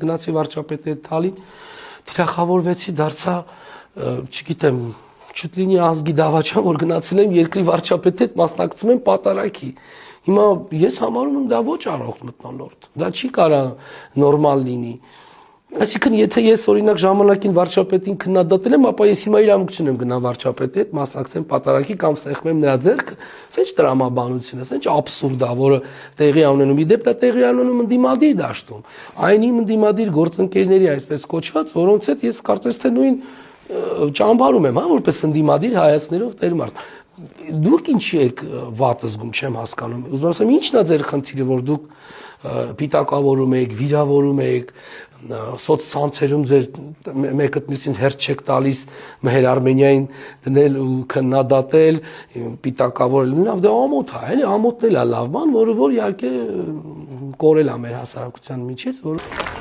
Գնացի վարչապետի հետ Թալին, թիրախավորվեցի, դարձա, չգիտեմ, չուտ լինի ազգի դավաճան, որ գնացել եմ երկրի վարչապետի հետ մասնակցում եմ պատարագի։ Հիմա ես համարում եմ դա ոչ առողջ մթնոլորտ, դա չի կարա նորմալ լինի։ Այսինքն, եթե ես օրինակ ժամանակին վարչապետին քննադատել եմ, ապա ես հիմա իրավունք չունեմ գնալ վարչապետի հետ մասնակցեմ պատարագի կամ սեղմեմ նրա ձեռքը, սա ինչ տրամաբանություն է, սա ինչ աբսուրդ է, որը տեղի ունենում։ Իդեպ դա տեղի ունենում ընդդիմադիր դաշտում, այն իմ ընդդիմադիր գործընկերների այսպես կոչված, որոնց հետ ես կարծես թե նույն ճամբարում եմ, հա, որպես ընդդիմադիր հայացքներով տերմարդ։ Դուք ինչի եք վատ զգում, չեմ հասկանում։ Ուզում ասեմ, ի՞նչն է ձեր խնդիրը, որ դուք պիտակավորում եք, վիրավորում եք, սոցցանցերում ձեր մեկը մյուսին հերթ չեք տալիս մեր Արմենիային դնել ու քննադատել, պիտակավորել։ Լավ, դա ամոթ է, էլի ամոթն էլ է լավ բան, որը որ իհարկե կորել է մեր հասարակության միջից, որ